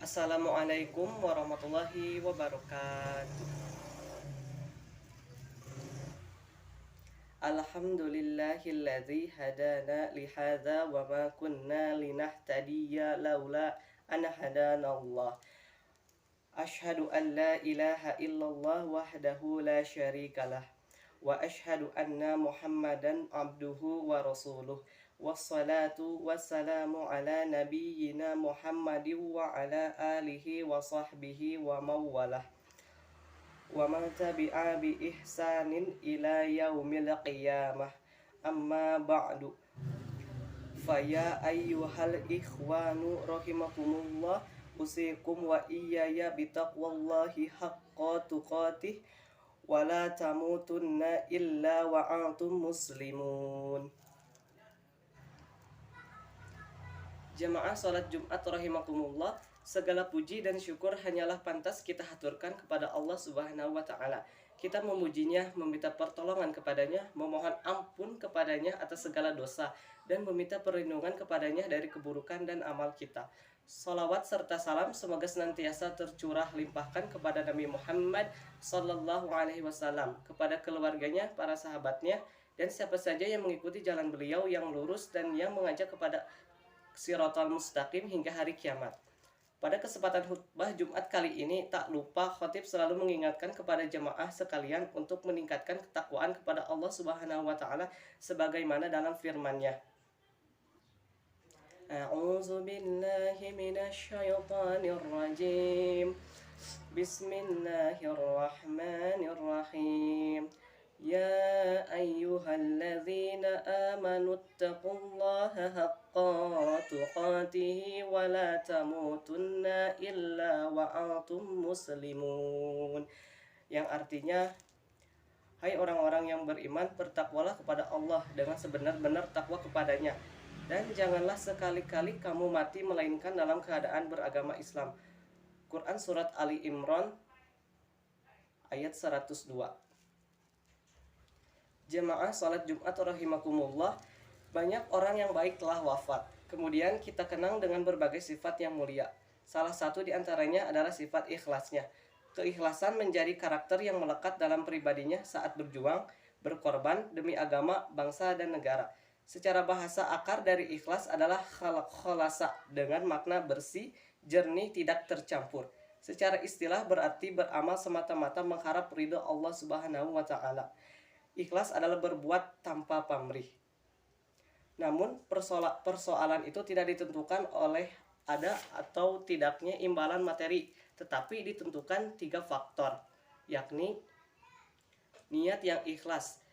Assalamualaikum warahmatullahi wabarakatuh. Alhamdulillahilladzi hadana lihadza wa ma kunna linahtadiya laula an hadanallah. Asyhadu an la ilaha illallah wahdahu la syarikalah wa asyhadu anna Muhammadan abduhu wa rasuluh. Wassalatu wassalamu ala nabiyyina Muhammadin wa ala alihi wa sahbihi wa mawalah wa man tabi'a bi ihsanin ila yaumil qiyamah. Amma ba'du, faya ayyuhal ikhwanu rahimakumullah, usikum wa iyaya bitaqwallahi haqqa tuqatih wa la tamutunna illa wa antum muslimun. Jamaah salat Jumat rahimakumullah, segala puji dan syukur hanyalah pantas kita haturkan kepada Allah Subhanahu wa taala. Kita memujinya, meminta pertolongan kepadanya, memohon ampun kepadanya atas segala dosa, dan meminta perlindungan kepadanya dari keburukan dan amal kita. Salawat serta salam semoga senantiasa tercurah limpahkan kepada Nabi Muhammad Sallallahu Alaihi Wasallam, kepada keluarganya, para sahabatnya, dan siapa saja yang mengikuti jalan beliau yang lurus dan yang mengajak kepada Siratal Mustaqim hingga hari kiamat. Pada kesempatan khutbah Jumat kali ini, tak lupa khatib selalu mengingatkan kepada jemaah sekalian untuk meningkatkan ketakwaan kepada Allah Subhanahu wa taala sebagaimana dalam firman-Nya. A'udzu billahi minasy syaithanir rajim. Bismillahirrahmanirrahim. Ya ayyuhalladzina amanu taqullaha haqqa tuqatih wa la tamutunna illa wa antum muslimun. Yang artinya, hai orang-orang yang beriman, bertakwalah kepada Allah dengan sebenar-benar takwa kepadanya, dan janganlah sekali-kali kamu mati melainkan dalam keadaan beragama Islam. Quran Surat Ali Imran ayat 102. Jemaah salat Jumat rahimakumullah, banyak orang yang baik telah wafat. Kemudian kita kenang dengan berbagai sifat yang mulia. Salah satu di antaranya adalah sifat ikhlasnya. Keikhlasan menjadi karakter yang melekat dalam pribadinya saat berjuang, berkorban demi agama, bangsa, dan negara. Secara bahasa, akar dari ikhlas adalah khalasa dengan makna bersih, jernih, tidak tercampur. Secara istilah berarti beramal semata-mata mengharap ridho Allah Subhanahu wa taala. Ikhlas adalah berbuat tanpa pamrih. Namun persoalan itu tidak ditentukan oleh ada atau tidaknya imbalan materi, tetapi ditentukan 3 faktor, yakni niat yang ikhlas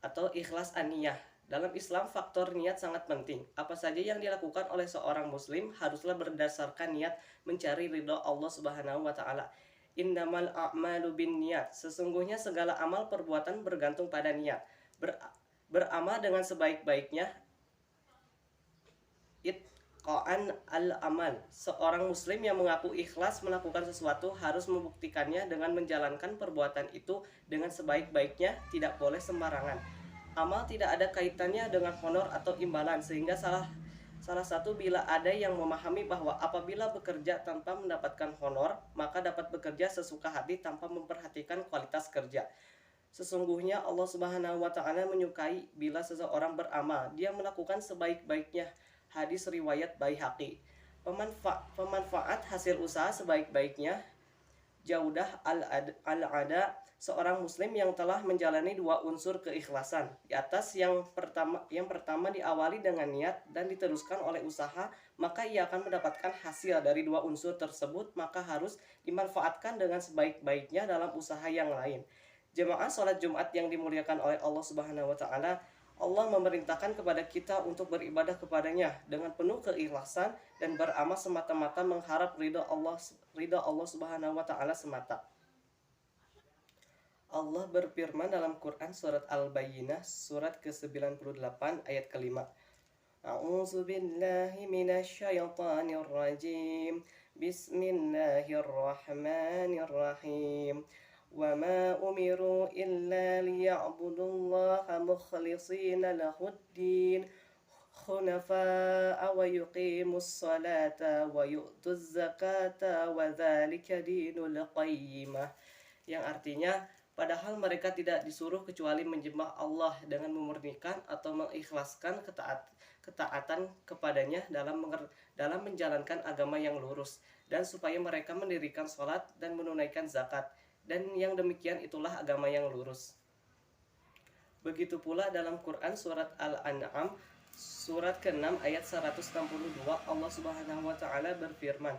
atau ikhlas aniyah. Dalam Islam, faktor niat sangat penting. Apa saja yang dilakukan oleh seorang muslim haruslah berdasarkan niat mencari ridho Allah Subhanahu wa taala. Innamal a'malu binniyat. Sesungguhnya segala amal perbuatan bergantung pada niat. Beramal dengan sebaik-baiknya. Itqa'an al-amal. Seorang muslim yang mengaku ikhlas melakukan sesuatu harus membuktikannya dengan menjalankan perbuatan itu dengan sebaik-baiknya, tidak boleh sembarangan. Amal tidak ada kaitannya dengan honor atau imbalan, sehingga salah satu bila ada yang memahami bahwa apabila bekerja tanpa mendapatkan honor, maka dapat bekerja sesuka hati tanpa memperhatikan kualitas kerja. Sesungguhnya Allah Subhanahu wa taala menyukai bila seseorang beramal, dia melakukan sebaik-baiknya. Hadis riwayat Baihaqi. Pemanfaat hasil usaha sebaik-baiknya. Jaudah al-ada, seorang muslim yang telah menjalani 2 unsur keikhlasan. Di atas yang pertama diawali dengan niat dan diteruskan oleh usaha, maka ia akan mendapatkan hasil dari 2 unsur tersebut, maka harus dimanfaatkan dengan sebaik-baiknya dalam usaha yang lain. Jemaah salat Jumat yang dimuliakan oleh Allah Subhanahu wa taala, Allah memerintahkan kepada kita untuk beribadah kepadanya dengan penuh keikhlasan dan beramal semata-mata mengharap ridha Allah Subhanahu wa taala semata. Allah berfirman dalam Quran surat Al-Bayyinah surat ke-98 ayat ke-5. A'udzu billahi minasy syaithanir rajim. Bismillahirrahmanirrahim. وَمَا أُمِرُوا إِلَّا لِيَعْبُدُوا اللَّهَ مُخْلِصِينَ لَهُ الدِّينَ حنفاء ويقيموا الصلاة ويؤتوا الزكاة وذلك دين القيمة, yang artinya padahal mereka tidak disuruh kecuali menyembah Allah dengan memurnikan atau mengikhlaskan ketaatan kepadanya dalam menjalankan agama yang lurus, dan supaya mereka mendirikan sholat dan menunaikan zakat, dan yang demikian itulah agama yang lurus. Begitu pula dalam Quran surat Al-An'am surat ke-6 ayat 162, Allah Subhanahu wa taala berfirman,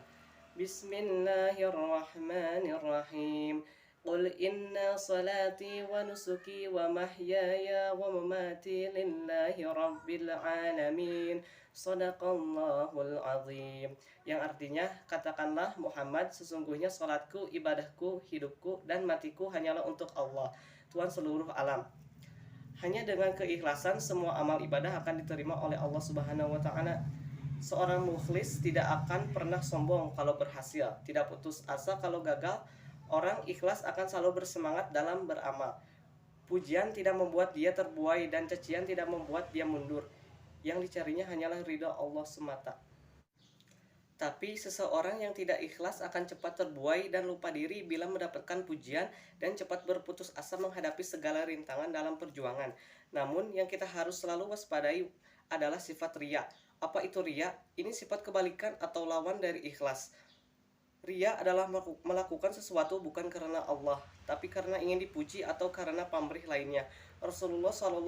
Bismillahirrahmanirrahim. Qul inna salati wa nusuki wa mahyaya wa mamati lillahi rabbil alamin. Shadaqallahul azim. Yang artinya, katakanlah Muhammad, sesungguhnya salatku, ibadahku, hidupku, dan matiku hanyalah untuk Allah, Tuhan seluruh alam. Hanya dengan keikhlasan semua amal ibadah akan diterima oleh Allah Subhanahu wa taala. Seorang mukhlis tidak akan pernah sombong kalau berhasil, tidak putus asa kalau gagal. Orang ikhlas akan selalu bersemangat dalam beramal. Pujian tidak membuat dia terbuai dan cacian tidak membuat dia mundur. Yang dicarinya hanyalah ridha Allah semata. Tapi seseorang yang tidak ikhlas akan cepat terbuai dan lupa diri bila mendapatkan pujian, dan cepat berputus asa menghadapi segala rintangan dalam perjuangan. Namun yang kita harus selalu waspadai adalah sifat riya. Apa itu riya? Ini sifat kebalikan atau lawan dari ikhlas. Riya adalah melakukan sesuatu bukan karena Allah, tapi karena ingin dipuji atau karena pamrih lainnya. Rasulullah SAW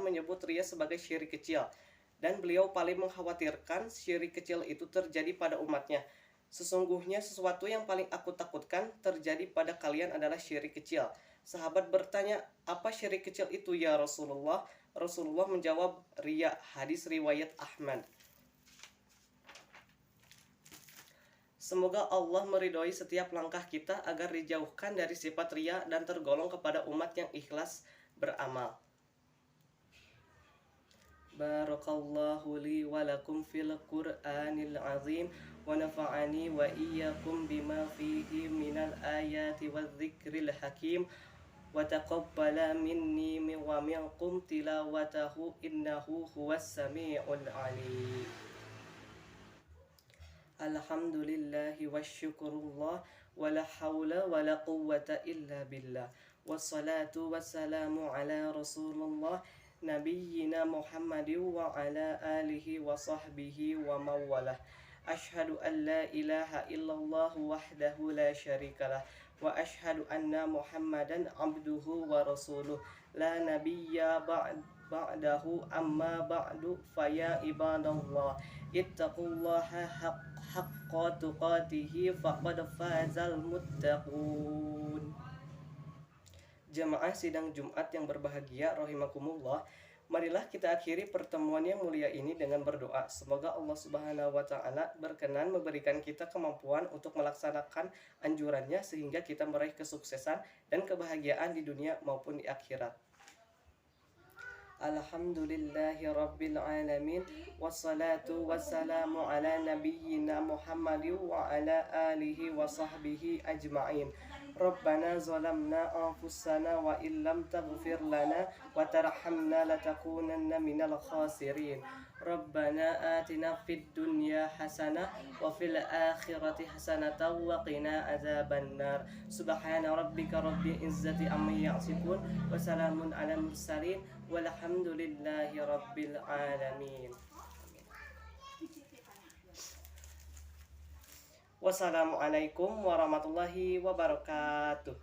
menyebut riya sebagai syirik kecil, dan beliau paling mengkhawatirkan syirik kecil itu terjadi pada umatnya. Sesungguhnya sesuatu yang paling aku takutkan terjadi pada kalian adalah syirik kecil. Sahabat bertanya, apa syirik kecil itu ya Rasulullah? Rasulullah menjawab, riya. Hadis riwayat Ahmad. Semoga Allah meridhoi setiap langkah kita agar dijauhkan dari sifat riya dan tergolong kepada umat yang ikhlas beramal. Barakallahu li wa lakum fil Qur'anil azim wa nafa'ani wa iyyakum bima fihi minal ayati wadh-dhikril hakim wa taqabbala minni wa minkum tilawatahu innahu huwas samiul alim. Alhamdulillahi wa syukurullah wa la hawla wa la quwwata illa billah. Wassalatu wassalamu ala Rasulullah nabiyyina Muhammadin wa ala alihi wa sahbihi wa mawalah. Ashhadu an la ilaha illallah wahdahu la syarikalah wa ashhadu anna Muhammadan abduhu wa rasuluh la nabiyya ba'dahu amma ba'du faya ibadallah ittaqullaha haqqa tuqatihi faqad fazal muttaqun. Jamaah sidang Jumat yang berbahagia rahimakumullah, marilah kita akhiri pertemuan yang mulia ini dengan berdoa. Semoga Allah Subhanahu wa taala berkenan memberikan kita kemampuan untuk melaksanakan anjurannya sehingga kita meraih kesuksesan dan kebahagiaan di dunia maupun di akhirat. Alhamdulillahi rabbil alamin. Wassalatu wassalamu ala nabiyyina Muhammadin wa ala alihi wa sahbihi ajma'in. Rabbana zalamna anfusana wa illam taghfir lana wa tarhamna latakunanna minal khasirin. Rabbana atina fid dunya hasanah wa fil akhirati hasanatan wa qina adzabannar. Subhana rabbika rabbil izzati amma yasifun wa salamun alal mursalin walhamdulillahi rabbil alamin. Wassalamualaikum warahmatullahi wabarakatuh.